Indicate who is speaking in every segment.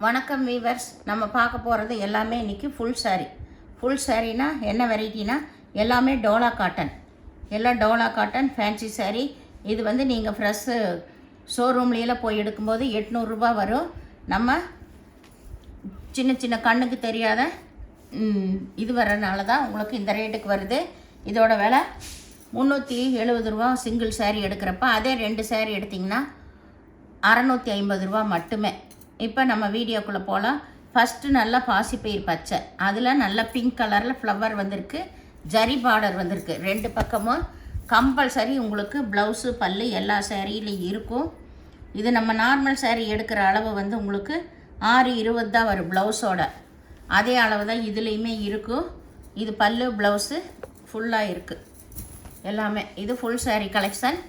Speaker 1: வணக்கம் வீவர்ஸ். நம்ம பார்க்க போகிறது எல்லாமே இன்றைக்கி ஃபுல் சாரீனா என்ன வெரைட்டினா எல்லாமே டோலா காட்டன், எல்லாம் டோலா காட்டன் ஃபேன்சி சாரீ. இது வந்து நீங்கள் ஃப்ரெஷ்ஷு ஷோரூம்லையெல்லாம் போய் எடுக்கும்போது 800 ரூபா வரும். நம்ம சின்ன சின்ன கண்ணுக்கு தெரியாத இது வரனால தான் உங்களுக்கு இந்த ரேட்டுக்கு வருது. இதோட விலை 370 ரூபா சிங்கிள் சாரீ எடுக்கிறப்ப. அதே 2 சாரீ எடுத்திங்கன்னா 650 ரூபா மட்டுமே. இப்போ நம்ம வீடியோக்குள்ளே போகலாம். ஃபஸ்ட்டு நல்லா பாசிப்பயிர் பச்சை, அதில் நல்லா பிங்க் கலரில் ஃப்ளவர் வந்திருக்கு, ஜரி பார்டர் வந்திருக்கு. 2 பக்கமும் கம்பல்சரி உங்களுக்கு ப்ளவுஸு பல்லு எல்லா சாரியிலையும் இருக்கும். இது நம்ம நார்மல் சாரீ எடுக்கிற அளவு வந்து உங்களுக்கு 620 தான் வரும் ப்ளவுஸோட. அதே அளவு தான் இதுலேயுமே இருக்கும். இது பல்லு ப்ளவுஸு ஃபுல்லாக இருக்குது எல்லாமே. இது ஃபுல் சாரீ கலெக்ஷன்.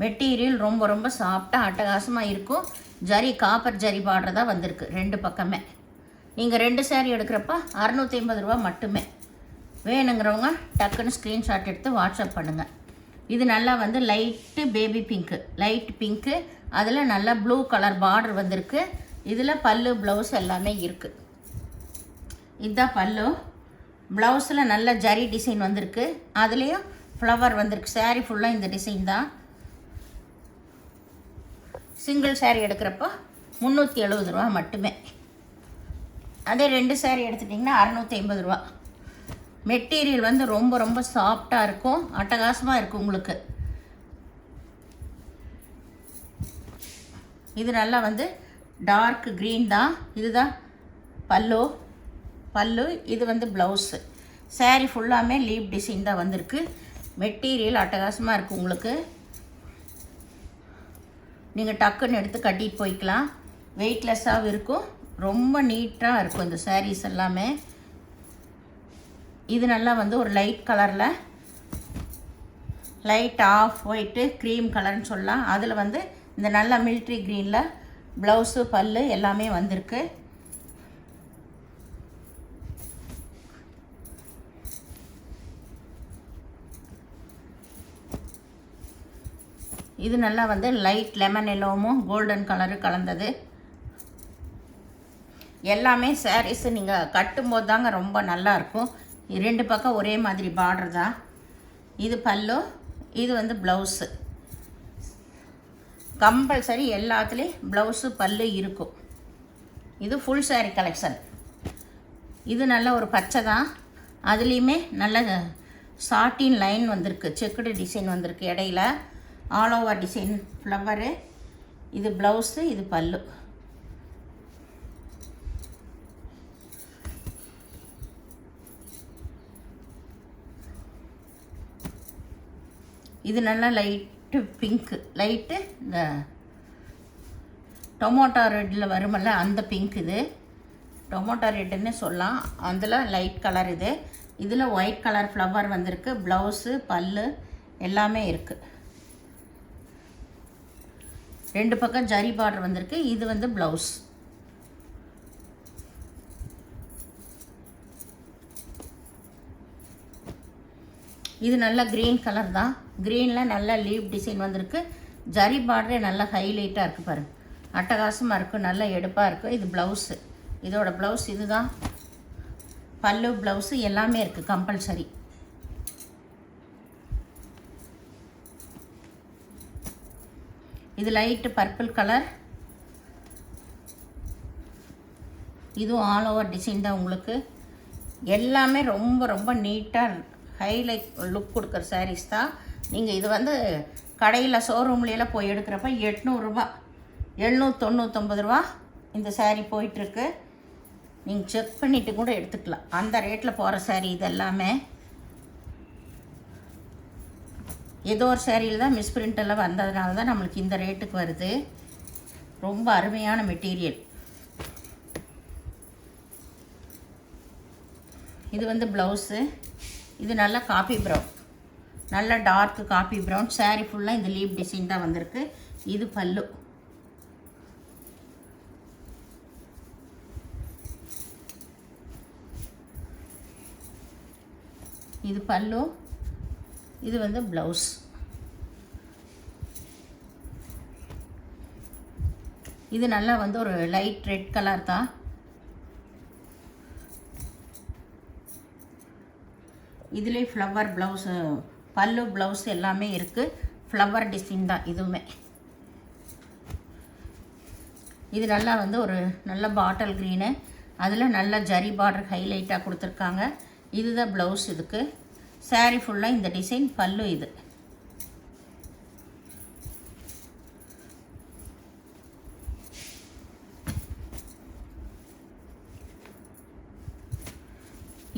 Speaker 1: மெட்டீரியல் ரொம்ப ரொம்ப சாஃப்டாக அட்டகாசமாக இருக்கும். ஜரி காப்பர் ஜரி பார்டர் தான் வந்திருக்கு 2 பக்கமே. நீங்கள் 2 சாரீ எடுக்கிறப்ப 650 ரூபா மட்டுமே. வேணுங்கிறவங்க டக்குன்னு ஸ்க்ரீன்ஷாட் எடுத்து வாட்ஸ்அப் பண்ணுங்கள். இது நல்லா வந்து light baby pink, light pink, அதில் நல்லா ப்ளூ கலர் பார்டர் வந்திருக்கு. இதில் பல்லு ப்ளவுஸ் எல்லாமே இருக்குது. இதுதான் பல்லு. ப்ளவுஸில் நல்ல ஜரி டிசைன் வந்திருக்கு, அதுலேயும் ஃப்ளவர் வந்திருக்கு. சாரீ ஃபுல்லாக இந்த டிசைன் தான். சிங்கிள் சாரீ எடுக்கிறப்போ 370 ரூபா மட்டுமே. அதே 2 சாரீ எடுத்துட்டிங்கன்னா 650 ரூபா. மெட்டீரியல் வந்து ரொம்ப ரொம்ப சாஃப்டாக இருக்கும், அட்டகாசமாக இருக்கும் உங்களுக்கு. இது நல்லா வந்து டார்க் க்ரீன் தான். இதுதான் பல்லு. இது வந்து ப்ளவுஸு. சாரீ ஃபுல்லாமே லீப் டிசைன் தான் வந்திருக்கு. மெட்டீரியல் அட்டகாசமாக இருக்குது உங்களுக்கு. நீங்கள் டக்குன்னு எடுத்து கட்டிட்டு போய்க்கலாம். வெயிட்லெஸ்ஸாகவும் இருக்கும், ரொம்ப நீட்டாக இருக்கும் இந்த சாரீஸ் எல்லாமே. இது நல்லா வந்து ஒரு லைட் கலரில், லைட் ஆஃப் ஒயிட்டு க்ரீம் கலர்னு சொல்லலாம். அதில் வந்து இந்த நல்ல மிலிட்ரி க்ரீனில் ப்ளவுஸு பல்லு எல்லாமே வந்திருக்கு. இது நல்லா வந்து லைட் லெமன் எல்லோவும் கோல்டன் கலரு கலந்தது. எல்லாமே சாரீஸு நீங்கள் கட்டும்போது தாங்க ரொம்ப நல்லாயிருக்கும். 2 பக்கம் ஒரே மாதிரி பார்டர் தான். இது பல்லு, இது வந்து ப்ளவுஸு. கம்பல்சரி எல்லாத்துலேயும் ப்ளவுஸு பல்லு இருக்கும். இது ஃபுல் சாரீ கலெக்ஷன். இது நல்ல ஒரு பச்சை தான், அதுலேயுமே நல்ல சாட்டின் லைன் வந்திருக்கு, செக்குடு டிசைன் வந்திருக்கு இடையில, ஆல் ஓவர் டிசைன் ஃப்ளவரு. இது ப்ளவுஸு, இது பல்லு. இது நல்லா லைட்டு பிங்க்கு, லைட்டு இந்த டொமோட்டோ ரெட்டில் வருமல்ல அந்த பிங்க். இது டொமோட்டோ ரெட்டுன்னு சொல்லலாம், அதில் லைட் கலர். இதில் ஒயிட் கலர் ஃப்ளவர் வந்திருக்கு. ப்ளவுஸு பல்லு எல்லாமே இருக்குது. 2 பக்கம் ஜரி பார்டர் வந்திருக்கு. இது வந்து ப்ளவுஸ். இது நல்ல க்ரீன் கலர் தான். க்ரீனில் நல்ல லீவ் டிசைன் வந்திருக்கு. ஜரி பார்டரே நல்லா ஹைலைட்டாக இருக்குது பாருங்கள், அட்டகாசமாக இருக்குது, நல்லா எடுப்பாக இருக்குது. இது ப்ளவுஸு. இதோட ப்ளவுஸ் இது தான். பல்லு ப்ளவுஸு எல்லாமே இருக்குது கம்பல்சரி. இது லைட்டு பர்பிள் கலர். இதுவும் ஆல் ஓவர் டிசைன் தான் உங்களுக்கு. எல்லாமே ரொம்ப ரொம்ப நீட்டாக ஹைலைட் லுக் கொடுக்குற சாரீஸ் தான். நீங்கள் இது வந்து கடையில் ஷோரூம்லையெல்லாம் போய் எடுக்கிறப்ப 800 ரூபா, 799 ரூபா இந்த சாரீ போயிட்டுருக்கு. நீங்கள் செக் பண்ணிவிட்டு கூட எடுத்துக்கலாம், அந்த ரேட்டில் போகிற சாரீ இது எல்லாமே. ஏதோ ஒரு சாரியில் தான் மிஸ்பிரிண்ட் எல்லாம் வந்ததுனால தான் நம்மளுக்கு இந்த ரேட்டுக்கு வருது. ரொம்ப அருமையான மெட்டீரியல். இது வந்து ப்ளவுஸு. இது நல்லா காப்பி ப்ரௌன், நல்ல டார்க் காப்பி ப்ரௌன். சாரீ ஃபுல்லாக இந்த லீப் டிசைன் தான் வந்திருக்கு. இது பல்லு. இது பல்லு, இது வந்து ப்ளவுஸ். இது நல்லா வந்து ஒரு லைட் ரெட் கலர் தான். இதுலேயே ஃப்ளவர் ப்ளவுஸு, பல்லு ப்ளவுஸ் எல்லாமே இருக்குது. ஃப்ளவர் டிசைன் தான் இதுவுமே. இது நல்லா வந்து ஒரு நல்ல பாட்டில் க்ரீனு, அதில் நல்ல ஜரி பார்டர் ஹைலைட்டாக கொடுத்துருக்காங்க. இதுதான் ப்ளவுஸ். இதுக்கு சாரீ ஃபுல்லாக இந்த டிசைன், பல்லு இது.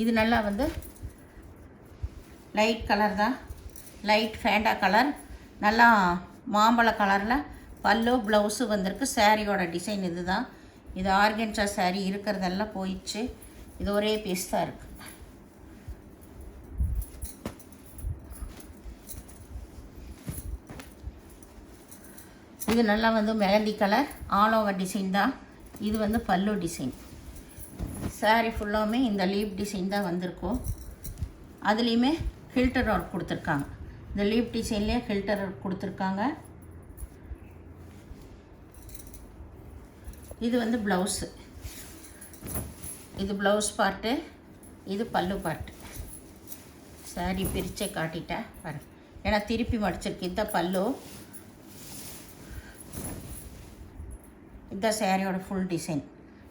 Speaker 1: இது நல்லா வந்து லைட் கலர் தான், லைட் ஃபேண்டா கலர், நல்லா மாம்பழ கலரில் பல்லு ப்ளவுஸு வந்திருக்கு. சாரியோட டிசைன் இது தான். இது ஆர்கன்சா சாரீ இருக்கிறதெல்லாம் போயிடுச்சு. இது ஒரே பீஸ் தான் இருக்குது. இது நல்லா வந்து mehndi colour, all over design தான். இது வந்து பல்லு டிசைன். சாரீ ஃபுல்லாமே இந்த லீப் டிசைன் தான் வந்திருக்கும். அதுலேயுமே ஃபில்டர் ஒர்க் கொடுத்துருக்காங்க. இந்த லீப் டிசைன்லேயே ஃபில்டர் ஒர்க் கொடுத்துருக்காங்க. இது வந்து ப்ளவுஸு. இது ப்ளவுஸ் பார்ட்டு, இது பல்லு பார்ட்டு. சாரீ பிரிச்சே காட்டிட்டேன் பாருங்க, ஏன்னா திருப்பி மடிச்சிருக்கு. இதுதான் பல்லு, இதுதான் சாரியோட ஃபுல் டிசைன்.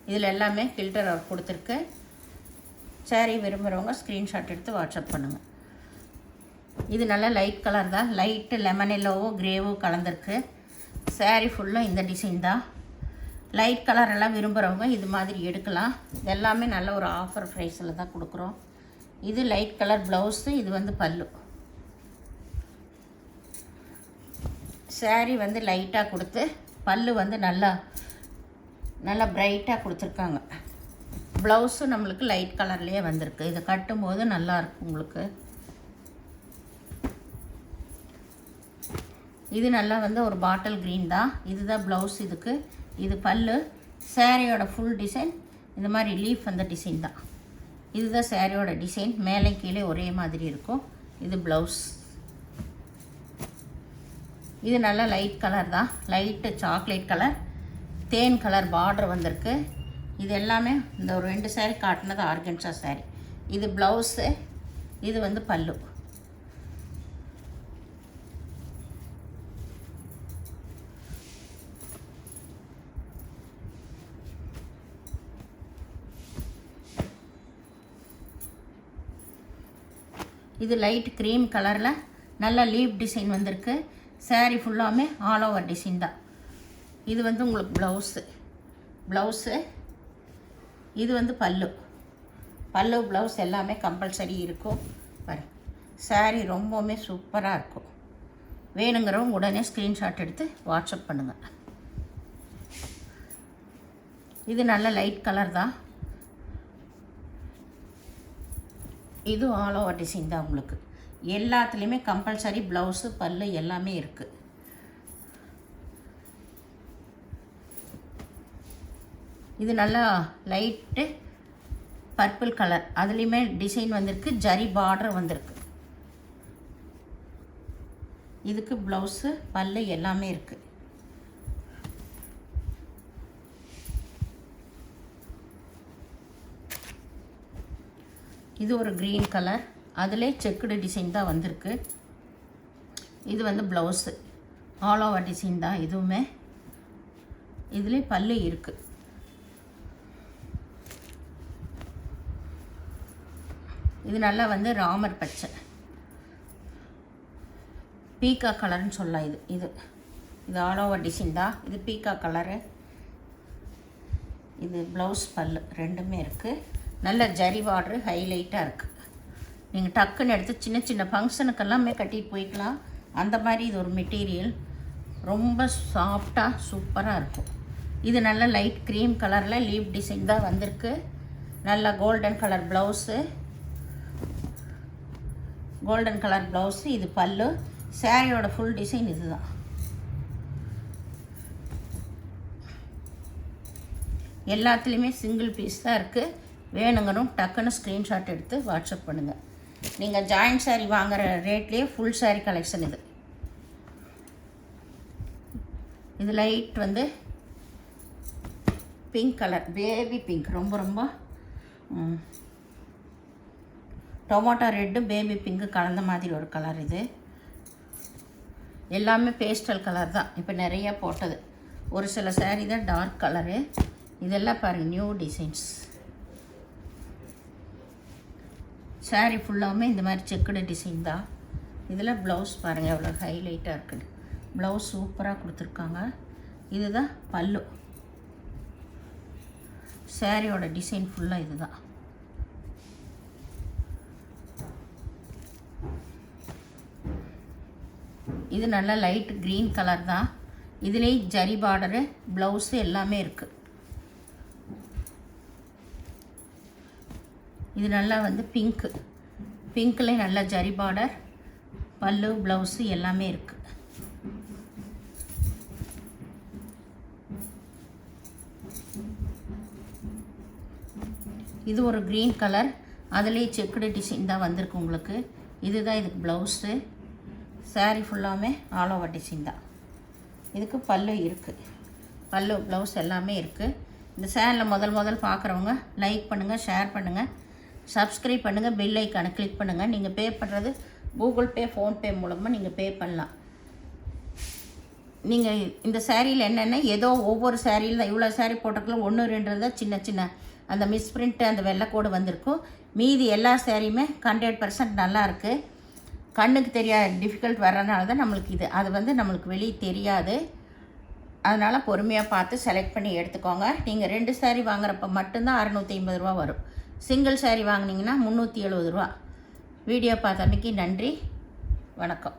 Speaker 1: இதில் எல்லாமே ஃபில்டர் ஒர்க் கொடுத்துருக்கு. சாரீ விரும்புகிறவங்க ஸ்க்ரீன்ஷாட் எடுத்து வாட்ஸ்அப் பண்ணுங்கள். இது நல்லா லைட் கலர் தான், லைட்டு லெமன் எல்லோவோ கிரேவோ கலந்துருக்கு. சாரீ ஃபுல்லாக இந்த டிசைன் தான். லைட் கலர் எல்லாம் விரும்புகிறவங்க இது மாதிரி எடுக்கலாம். இது எல்லாமே நல்ல ஒரு ஆஃபர் ப்ரைஸில் தான் கொடுக்குறோம். இது லைட் கலர் ப்ளவுஸு, இது வந்து பல்லு. சாரீ வந்து லைட்டாக கொடுத்து பல்லு வந்து நல்லா பிரைட்டாக கொடுத்துருக்காங்க. ப்ளவுஸும் நம்மளுக்கு லைட் கலர்லேயே வந்திருக்கு. இதை கட்டும்போது நல்லாயிருக்கும் உங்களுக்கு. இது நல்லா வந்து ஒரு பாட்டில் க்ரீன் தான். இதுதான் ப்ளவுஸ் இதுக்கு. இது பல்லு. சாரியோட ஃபுல் டிசைன் இந்த மாதிரி லீஃப் அந்த டிசைன் தான். இதுதான் சாரியோட டிசைன். மேலே கீழே ஒரே மாதிரி இருக்கும். இது ப்ளவுஸ். இது நல்லா லைட் கலர் தான், லைட்டு சாக்லேட் கலர், தேன் கலர் பார்டர் வந்திருக்கு. இது எல்லாமே இந்த ஒரு 2 சாரீ காட்டினது ஆர்கன்சா சாரீ. இது ப்ளவுஸு, இது வந்து பல்லு. இது லைட் க்ரீம் கலரில் நல்ல லீப் டிசைன் வந்திருக்கு. சாரீ ஃபுல்லாமே ஆல் ஓவர் டிசைன் தான். இது வந்து உங்களுக்கு ப்ளவுஸு, இது வந்து பல்லு. ப்ளவுஸ் எல்லாமே கம்பல்சரி இருக்கும். பாரு, சாரீ ரொம்பவுமே சூப்பராக இருக்கும். வேணுங்கிறவங்க உடனே ஸ்க்ரீன்ஷாட் எடுத்து வாட்ஸ்அப் பண்ணுங்கள். இது நல்ல லைட் கலர் தான். இது ஆல் ஓவர் டிசைன் தான் உங்களுக்கு. எல்லாத்துலேயுமே கம்பல்சரி ப்ளவுஸு பல்லு எல்லாமே இருக்குது. இது நல்லா லைட்டு பர்பிள் கலர், அதுலேயுமே டிசைன் வந்திருக்கு. ஜரி பார்டர் வந்திருக்கு. இதுக்கு ப்ளவுஸு பல்லு எல்லாமே இருக்குது. இது ஒரு க்ரீன் கலர், அதிலே செக்குடு டிசைன் தான் வந்திருக்கு. இது வந்து ப்ளவுஸு ஆல் ஓவர் டிசைன் தான். இதுவுமே இதுலேயே பல்லு இருக்குது. இது நல்லா வந்து ராமர் பச்சை, பீக்கா கலர்னு சொல்லலாம். இது ஆல் ஓவர் டிசைன் தான். இது பீக்கா கலரு. இது ப்ளவுஸ் பல்லு ரெண்டுமே இருக்குது. நல்ல ஜரி பார்டரு ஹைலைட்டாக இருக்குது. நீங்கள் டக்குன்னு எடுத்து சின்ன சின்ன ஃபங்க்ஷனுக்கெல்லாமே கட்டிட்டு போய்க்கலாம். அந்த மாதிரி இது ஒரு மெட்டீரியல் ரொம்ப சாஃப்டாக சூப்பராக இருக்கும். இது நல்ல லைட் க்ரீம் கலரில் லீப் டிசைன் தான் வந்திருக்கு. நல்ல கோல்டன் கலர் ப்ளவுஸு, இது பல்லு. சாரியோட ஃபுல் டிசைன் இதுதான். எல்லாத்துலேயுமே சிங்கிள் பீஸ் தான் இருக்குது. வேணுங்கணும் டக்குன்னு ஸ்க்ரீன்ஷாட் எடுத்து வாட்ஸ்அப் பண்ணுங்கள். நீங்கள் ஜாயின்ட் சாரீ வாங்குகிற ரேட்லேயே ஃபுல் சாரீ கலெக்ஷன் இது. இது லைட் வந்து பிங்க் கலர், பேபி பிங்க், ரொம்ப ரொம்ப டொமேட்டோ ரெட்டு பேபி பிங்க்கு கலந்த மாதிரி ஒரு கலர். இது எல்லாமே பேஸ்டல் கலர் தான் இப்போ நிறையா போட்டது. ஒரு சில saree தான் டார்க் கலரு. இதெல்லாம் பாருங்கள் நியூ டிசைன்ஸ். saree ஃபுல்லாமே இந்த மாதிரி செக்குடு டிசைன் தான். இதில் ப்ளவுஸ் பாருங்கள் எவ்வளோ ஹைலைட்டாக இருக்குது. ப்ளவுஸ் சூப்பராக கொடுத்துருக்காங்க. இதுதான் பல்லு. சாரியோட டிசைன் ஃபுல்லாக இது தான். இது நல்லா லைட் க்ரீன் கலர் தான். இதுலேயே ஜரி பார்டரு, ப்ளவுஸு எல்லாமே இருக்குது. இது நல்லா வந்து பிங்க்கு, பிங்க்லேயே நல்லா ஜரி பார்டர், பல்லு, ப்ளவுஸு எல்லாமே இருக்குது. இது ஒரு க்ரீன் கலர், அதுலேயே செக்குடு டிசைன் தான் வந்திருக்கு உங்களுக்கு. இதுதான் இதுக்கு ப்ளவுஸு. saree ஃபுல்லாமே ஆல் ஓவர் டிசைன் தான். இதுக்கு பல்லு இருக்குது, பல்லு ப்ளவுஸ் எல்லாமே இருக்குது. இந்த சேனலை முதல் பார்க்குறவங்க லைக் பண்ணுங்கள், ஷேர் பண்ணுங்கள், சப்ஸ்கிரைப் பண்ணுங்கள், பெல் ஐக்கானை கிளிக் பண்ணுங்கள். நீங்கள் பே பண்ணுறது கூகுள் பே, ஃபோன்பே மூலமாக நீங்கள் பே பண்ணலாம். நீங்கள் இந்த சேரீயில் என்னென்ன ஏதோ ஒவ்வொரு சேரீயில் தான் இவ்வளோ saree போட்டிருக்கலாம், 1 2 தான் சின்ன சின்ன அந்த மிஸ்பிரிண்ட்டு அந்த வெள்ளைக்கோடு வந்திருக்கும். மீதி எல்லா சேரீயுமே 100% நல்லா இருக்குது. கண்ணுக்கு தெரியாத டிஃபிகல்ட் வர்றதுனால தான் நம்மளுக்கு இது, அது வந்து நம்மளுக்கு வெளியே தெரியாது. அதனால் பொறுமையாக பார்த்து செலக்ட் பண்ணி எடுத்துக்கோங்க. நீங்கள் 2 saree வாங்குறப்ப மட்டும்தான் 650 ரூபா வரும். சிங்கிள் saree வாங்கினீங்கன்னா 370 ரூபா. வீடியோ பார்த்தமைக்கு நன்றி, வணக்கம்.